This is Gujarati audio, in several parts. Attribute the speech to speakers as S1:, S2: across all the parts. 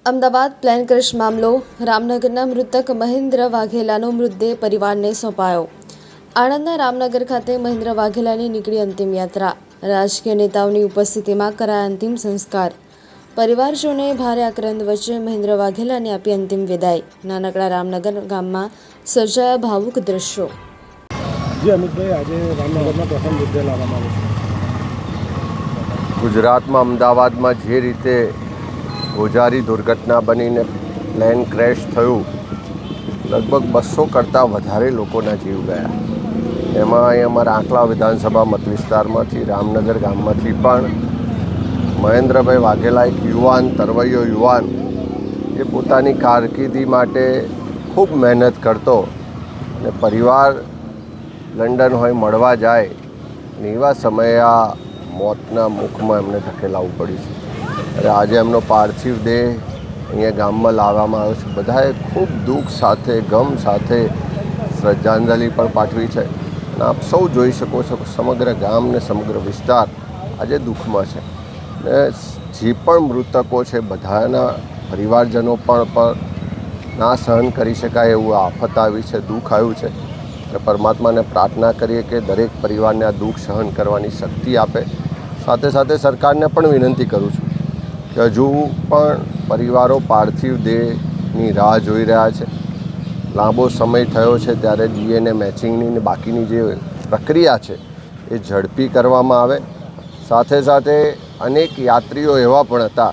S1: અમદાવાદ પ્લેન ક્રેશ મામલો. રામનગરના મૃતક મહેન્દ્ર વાઘેલાનો મૃતદેહ પરિવારને સોંપાયો. આણંદના રામનગર ખાતે મહેન્દ્ર વાઘેલાની નીકળી અંતિમ યાત્રા. રાજકીય નેતાઓની ઉપસ્થિતિમાં કરાયા અંતિમ સંસ્કાર. પરિવારજનોએ ભારે આક્રંદ વચ્ચે મહેન્દ્ર વાઘેલાને આપી અંતિમ વિદાય. નાનકડા રામનગર ગામમાં સર્જાયા ભાવુક દ્રશ્યો.
S2: જી અમિતભાઈ, આજે રામનગરમાં પ્રથમ મૃતદેહ લાવવામાં આવ્યો છે.
S3: ગુજરાતમાં અમદાવાદમાં જે રીતે ગોઝારી દુર્ઘટના બનીને પ્લેન ક્રેશ થયું, લગભગ 200 કરતાં વધારે લોકોના જીવ ગયા. એમાં અહીં અમારા આંકલા વિધાનસભા મત વિસ્તારમાંથી રામનગર ગામમાંથી પણ મહેન્દ્રભાઈ વાઘેલા એક યુવાન, તરવૈયો યુવાન, એ પોતાની કારકિર્દી માટે ખૂબ મહેનત કરતો અને પરિવાર લંડન હોય મળવા જાય અને એવા સમયે આ મોતના મુખમાં એમને ધકેલાવવું પડ્યું છે. અને આજે એમનો પાર્થિવ દેહ અહીંયા ગામમાં લાવવામાં આવ્યો છે. બધાએ ખૂબ દુઃખ સાથે, ગમ સાથે શ્રદ્ધાંજલિ પણ પાઠવી છે. અને આપ સૌ જોઈ શકો છો કે સમગ્ર ગામ ને સમગ્ર વિસ્તાર આજે દુઃખમાં છે. ને જે પણ મૃતકો છે બધાના પરિવારજનો પણ ના સહન કરી શકાય એવું આફત આવી છે, દુઃખ આવ્યું છે. અને પરમાત્માને પ્રાર્થના કરીએ કે દરેક પરિવારને આ દુઃખ સહન કરવાની શક્તિ આપે. સાથે સાથે સરકારને પણ વિનંતી કરું છું કે હજુ પણ પરિવારો પાર્થિવ દેહની રાહ જોઈ રહ્યા છે. લાંબો સમય થયો છે ત્યારે DNA મેચિંગની બાકીની જે પ્રક્રિયા છે એ ઝડપી કરવામાં આવે. સાથે સાથે અનેક યાત્રીઓ એવા પણ હતા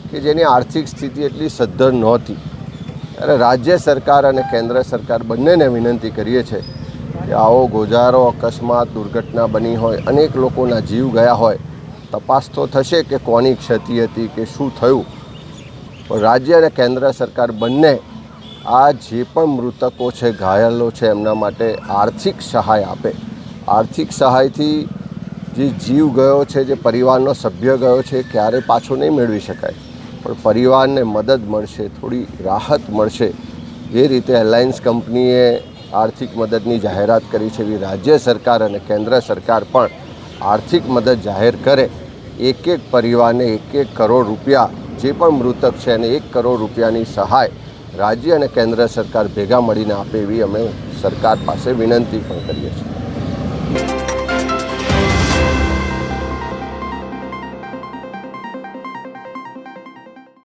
S3: કે જેની આર્થિક સ્થિતિ એટલી સદ્ધર નહોતી. ત્યારે રાજ્ય સરકાર અને કેન્દ્ર સરકાર બંનેને વિનંતી કરીએ છીએ કે આવો ગોઝારો અકસ્માત દુર્ઘટના બની હોય, અનેક લોકોના જીવ ગયા હોય, તપાસ તો થશે કે કોની ક્ષતિ હતી કે શું થયું, પણ રાજ્ય અને કેન્દ્ર સરકાર બંને આ જે પણ મૃતકો છે, ઘાયલો છે, એમના માટે આર્થિક સહાય આપે. આર્થિક સહાયથી જે જીવ ગયો છે, જે પરિવારનો સભ્ય ગયો છે, ક્યારેય પાછો નહીં મેળવી શકાય, પણ પરિવારને મદદ મળશે, થોડી રાહત મળશે. જે રીતે એરલાઇન્સ કંપનીએ આર્થિક મદદની જાહેરાત કરી છે એવી રાજ્ય સરકાર અને કેન્દ્ર સરકાર પણ આર્થિક મદદ જાહેર કરે. એક પરિવારને 1 કરોડ રૂપિયા, જે પણ મૃતક છે એને 1 કરોડ રૂપિયાની સહાય રાજ્ય અને કેન્દ્ર સરકાર ભેગા મળીને આપે એવી અમે સરકાર પાસે વિનંતી પણ કરીએ છીએ.